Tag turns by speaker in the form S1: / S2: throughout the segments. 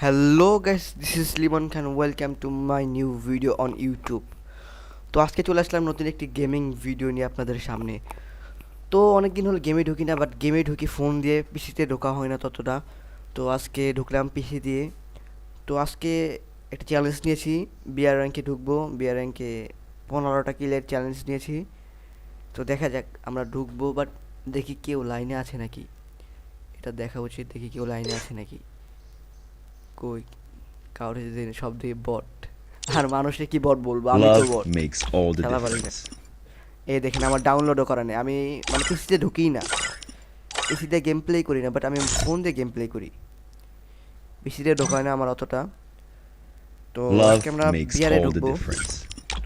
S1: Hello guys, this is Limon Khan. Welcome to my new video on YouTube. তো আজকে চলে আসলাম নতুন একটি গেমিং ভিডিও নিয়ে আপনাদের সামনে। তো অনেক দিন হলো গেমে ঢুকি না, বাট গেমে ঢুকি ফোন দিয়ে, পিসিতে ঢোকা হয় না ততটা। তো আজকে ঢুকলাম পিসি দিয়ে। তো আজকে একটা চ্যালেঞ্জ নিয়েছি, বিআর র্যাঙ্কে ঢুকবো। বিআর র্যাঙ্কে 15টা কিলের চ্যালেঞ্জ নিয়েছি। তো দেখা যাক, আমরা ঢুকবো, বাট দেখি কেউ লাইনে আছে নাকি। এটা দেখা উচিত, দেখি কেউ লাইনে আছে নাকি। কই কাউরে যদি সব দিয়ে বট, আর মানুষে কি বট বলবো, আমি তো
S2: Love
S1: bot,
S2: makes all the
S1: খেলা পারি না।
S2: difference.
S1: এই দেখেন, আমার ডাউনলোডও করা নেই। আমি মানে পিসিতে ঢুকিই না, পিসিতে গেম প্লে করি না, বাট আমি ফোন দিয়ে গেম প্লে করি। পিসিতে ঢোকা হয় না আমার অতটা। তো আজকে
S2: Love
S1: আমরা
S2: makes
S1: বিয়ারে
S2: all the
S1: ঢুকবো।
S2: difference.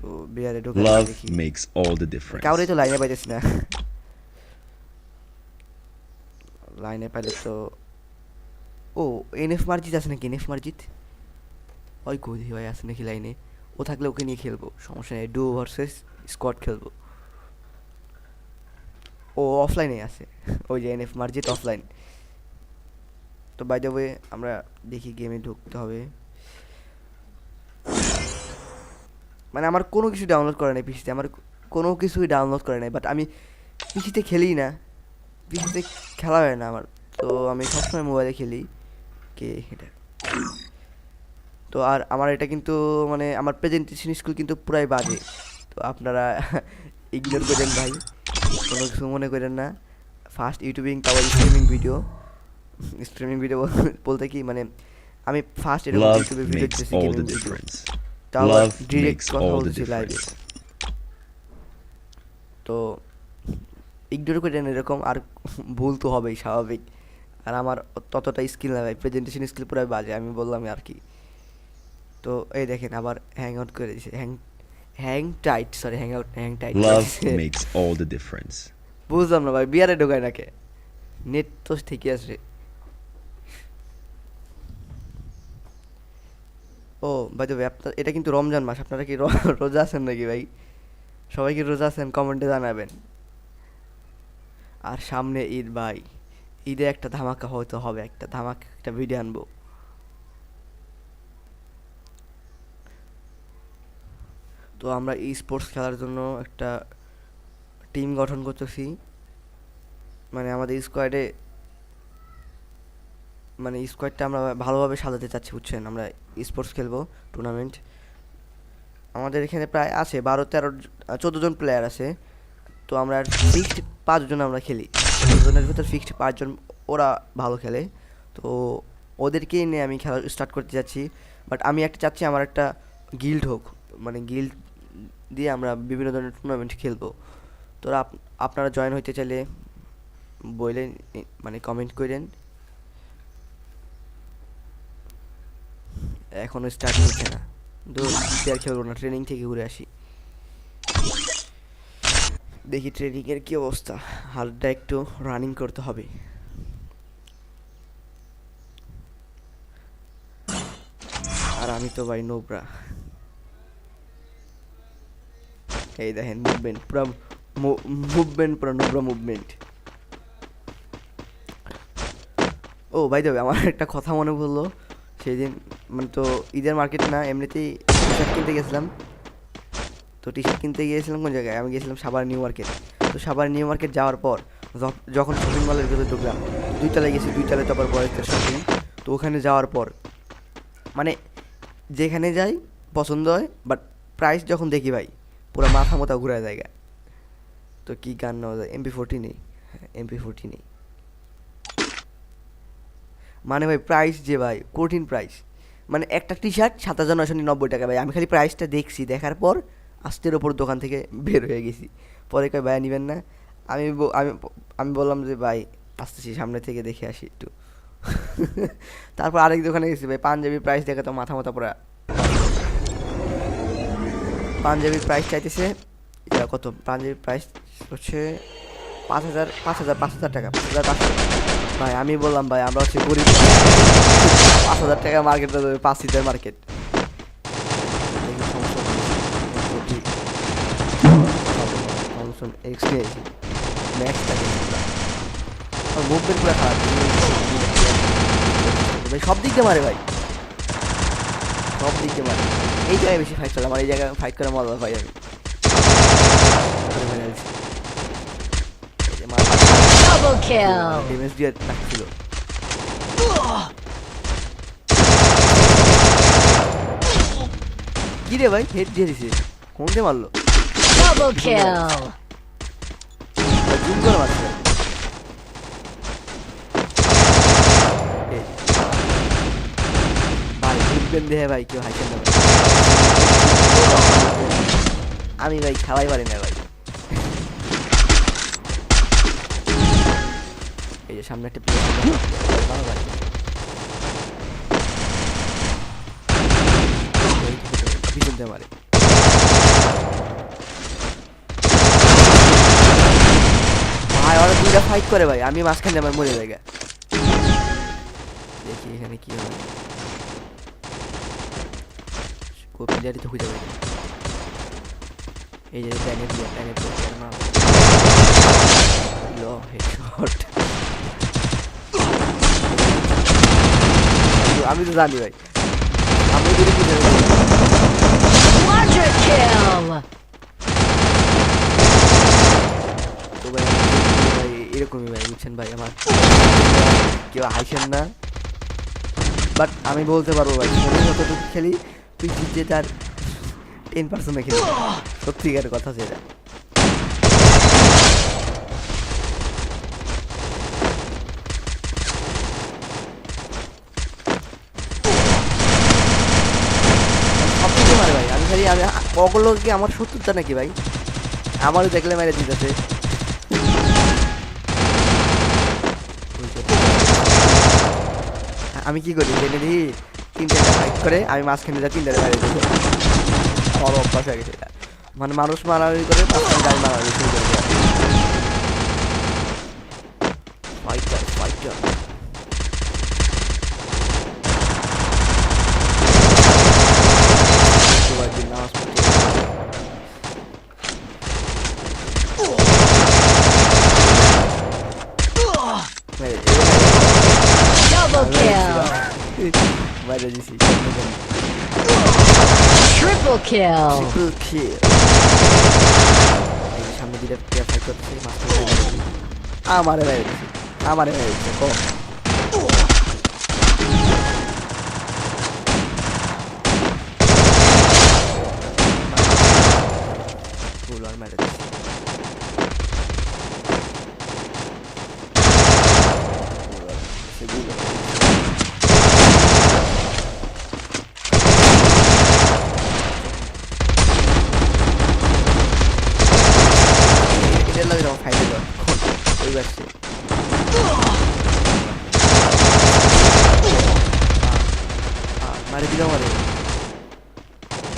S1: তো বিয়ারে ঢুকে
S2: Love
S1: দেখি,
S2: makes all the
S1: কাউরে
S2: difference.
S1: তো লাইনে পাইতেছি না। লাইনে পাইলে তো, ও এনএফ মার্জিত আছে নাকি? এনএফ মার্জিত ওই কোদি ভাই আছে নাকি লাইনে? ও থাকলে ওকে নিয়ে খেলবো, সমস্যা নেই। ডুও ভার্সেস স্কোয়াড খেলবো। ও অফলাইনে আছে, ওই যে এনএফ মার্জিত অফলাইন। তো বাই দ্য ওয়ে, আমরা দেখি গেমে ঢুকতে হবে। মানে আমার কোনো কিছু ডাউনলোড করা নেই পিসিতে, আমার কোনো কিছুই ডাউনলোড করা নেই, বাট আমি পিসিতে খেলি না, পিসিতে খেলা হয় না আমার। তো আমি সবসময় মোবাইলে খেলি। কে এটা? তো আর আমার এটা কিন্তু মানে আমার প্রেজেন্টেশন স্কিল কিন্তু পুরাই বাজে। তো আপনারা ইগনোর করেন ভাই, কোনো কিছু মনে করেন না। ফার্স্ট ইউটিউবিং, তাও স্ট্রিমিং ভিডিও বলতে কি মানে, আমি ফার্স্ট এরকম
S2: Love
S1: ইউটিউবে ভিডিও
S2: makes
S1: দিতেছি,
S2: all
S1: gaming
S2: the
S1: video,
S2: difference.
S1: তাও আবার
S2: Love
S1: ডিরেক্ট
S2: makes
S1: কথা
S2: all the
S1: বলতেছি লাইভে।
S2: difference.
S1: তো ইগনোর করেন এরকম, আর ভুল তো হবেই, স্বাভাবিক। আর আমার ততটা স্কিল না ভাই, প্রেজেন্টেশন স্কিল পুরো বাজে, আমি বললাম আর কি। তো এই দেখেন, আবার হ্যাং আউট করে দিছে, hang tight, sorry hang tight করে
S2: Love
S1: দিছে।
S2: makes all the difference.
S1: বুঝলাম না ভাই, বিয়ারে ঢোকায় নাকি? নেট তো ঠিকই আছে। ও বাই দ্য ওয়ে, আপনার এটা কিন্তু রমজান মাস, আপনারা কি রোজা আছেন নাকি ভাই? সবাই কি রোজা আছেন কমেন্টে জানাবেন। আর সামনে ঈদ ভাই, ঈদে একটা ধামাকা হয়তো হবে, একটা ধামাকা একটা ভিডিও আনবো। তো আমরা ই স্পোর্টস খেলার জন্য একটা টিম গঠন করতেছি। মানে আমাদের স্কোয়াডে, মানে স্কোয়াডটা আমরা ভালোভাবে সাজাতে চাচ্ছি, বুঝছেন? আমরা স্পোর্টস খেলবো, টুর্নামেন্ট। আমাদের এখানে প্রায় আছে 12-13 14 জন প্লেয়ার আছে। তো আমরা ফিক্সড 5 জন আমরা খেলি, 14 জনের ভিতর ফিক্সড 5 জন, ওরা ভালো খেলে। তো ওদেরকেই নিয়ে আমি খেলা স্টার্ট করতে যাচ্ছি। বাট আমি একটা চাচ্ছি, আমার একটা গিল্ড হোক, মানে গিল্ড দিয়ে আমরা বিভিন্ন ধরনের টুর্নামেন্ট খেলবো। তো আপনারা জয়েন হইতে চাইলে বললেন, মানে কমেন্ট করেন। এখনও স্টার্ট হচ্ছে না, দূর, আর খেলবো না, ট্রেনিং থেকে ঘুরে আসি। দেখি ট্রেনিংয়ের কী অবস্থা, হালটা একটু রানিং করতে হবে। আর আমি তো ভাই নোবরা। এই দেখেন মুভমেন্ট, পুরো মুভমেন্ট, পুরো নোবরা মুভমেন্ট। ও বাই দ্য ওয়ে, আমার একটা কথা মনে পড়লো। সেই দিন মানে, তো ঈদের মার্কেট না, এমনিতেই টি শার্ট কিনতে গেছিলাম। তো টি শার্ট কিনতে গিয়েছিলাম কোন জায়গায়, আমি গিয়েছিলাম সাভার নিউ মার্কেট। তো সাভার নিউ মার্কেট যাওয়ার পর যখন শপিং মলের ভিতরে ঢুকলাম, 2 তলায় গেছি, 2 তলায় তো আবার বয়েজদের শপিং। তো ওখানে যাওয়ার পর মানে যেখানে যাই পছন্দ হয়, বাট প্রাইস যখন দেখি ভাই, পুরো মাথা মতো ঘুরে জায়গা। তো কী গান নেওয়া যায়? MP40 নেই, MP40 নেই। মানে ভাই প্রাইস যে ভাই কঠিন প্রাইস। মানে একটা টি শার্ট 7,990 টাকা ভাই। আমি খালি প্রাইসটা দেখছি, দেখার পর আস্তের ওপর দোকান থেকে বের হয়ে গেছি। পরে কয় ভাই নেবেন না? আমি আমি আমি বললাম যে ভাই আসতেছি, সামনে থেকে দেখে আসি একটু। তারপর আরেক দোকানে গেছি ভাই, পাঞ্জাবির প্রাইস দেখে তো মাথা মাথা পুরা। পাঞ্জাবির প্রাইস চাইতেছে কত? পাঞ্জাবির প্রাইস হচ্ছে 5,000 টাকা, 5,500। ভাই আমি বললাম ভাই আমরা হচ্ছে গরিব, 5,000 টাকা মার্কেট, 5 সিটের মার্কেট। মুভমেন্ট পুরো খারাপ ভাই, সব দিক দিয়ে মারে ভাই। সব দিকে মারে। এই জায়গায় বেশি ফাইট চলে আমার, এই জায়গায় ফাইট করে মজা পাই আমি। এই যে মার
S3: Double kill.
S1: ড্যামেজ দিয়ে রাখছিল। কি রে ভাই, হেড দিয়ে দিছে, কোন দিয়ে মারলো?
S3: Double kill.
S1: জুম করে মারছে। এই। ভাই বুঝবেন দেহে ভাই কেউ হাসেন না ভাই। আমি ভাই খেলাই পারি না ভাই। এই যে সামনে একটা প্লেয়ার ভাই, পিছন দিয়ে মারে। ভাই ওরা দুইটা ফাইট করে ভাই, আমি মাঝখানে আমার মরে যাই গা। দেখি এখানে কি হয়। প্লেয়ারই তো খুঁজে পাই না। এই যে ট্যানের দিয়ে না লো হেডশট। আমি তো জানি ভাই, আমি যদি কি
S3: Quadra kill.
S1: তো ভাই ভাই এরকমই ভাই, বুঝছেন ভাই, আমার কেউ হাসেন না, বাট আমি বলতে পারবো ভাই আমি যতটুকু খেলি তুই জিতে তার 10% খেলি, সত্যিকার কথা সেটা। সব কিছু মারে ভাই, আমি খালি আমি ওগুলো কি আমার শত্রুতা নাকি ভাই, আমারও দেখলে মেরে দিতেছে। আমি কি করি জেনে দিই, তিনটে ফাইট করে আমি মাঝখানে যা তিনটে মেরে দিই, আমার অভ্যাস হয়ে গেছে এটা। মানে মানুষ মারামারি করে মাঝখানে গাড়ি মারামারি শুরু করে দেয়। ফাইটার ফাইটার নামাজ পড়তে
S3: Double kill.
S1: মেরে দিছি।
S3: Triple kill.
S1: Triple kill. এই সামনে দিকে প্লেয়ার ফাইট করতেছে, মাঝখানে আমারে মেরে দিছি, আমারে মেরে দিছে কম। ফুল আর মেরে দিছি। এটা লাগে যখন ফাইটে যাও ওই বাসছে মারে দিল আমারে,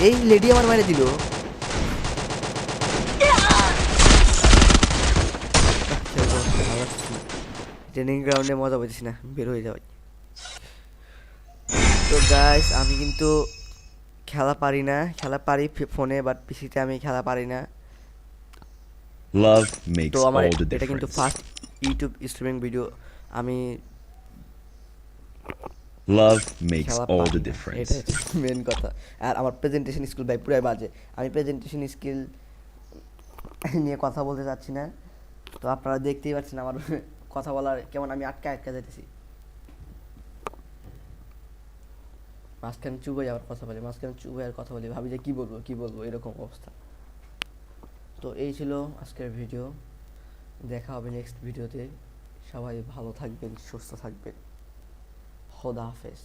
S1: এই লেডি আমার মারে দিল। ট্রেনিং গ্রাউন্ডে মজা পাচ্ছিস না, বের হয়ে যাওয়াই। তো গাইস আমি কিন্তু খেলা পারি না, খেলা পারি ফোনে, বাট পিসিতে আমি খেলা পারি না।
S2: Love makes
S1: তো আমার
S2: all the
S1: এটা কিন্তু
S2: difference.
S1: First YouTube streaming video, আমি
S2: Love makes
S1: খেলা
S2: all
S1: পারি
S2: the
S1: না,
S2: difference.
S1: এটা হচ্ছে মেন কথা। আর আমার প্রেজেন্টেশন স্কিল ভাই পুরাই বাজে, আমি প্রেজেন্টেশন স্কিল নিয়ে কথা বলতে চাচ্ছি না। তো আপনারা দেখতেই পাচ্ছেন আমার কথা বলার কেমন, আমি আটকা যেতেছি, মাঝখানে চুপ হয়ে যাওয়ার কথা বলি, মাঝখানে চুপ হয়ে কথা বলি, ভাবি যে কি বলবো এরকম অবস্থা। তো এই ছিল আজকের ভিডিও, দেখা হবে নেক্সট ভিডিওতে। সবাই ভালো থাকবেন, সুস্থ থাকবেন, খোদা হাফেজ।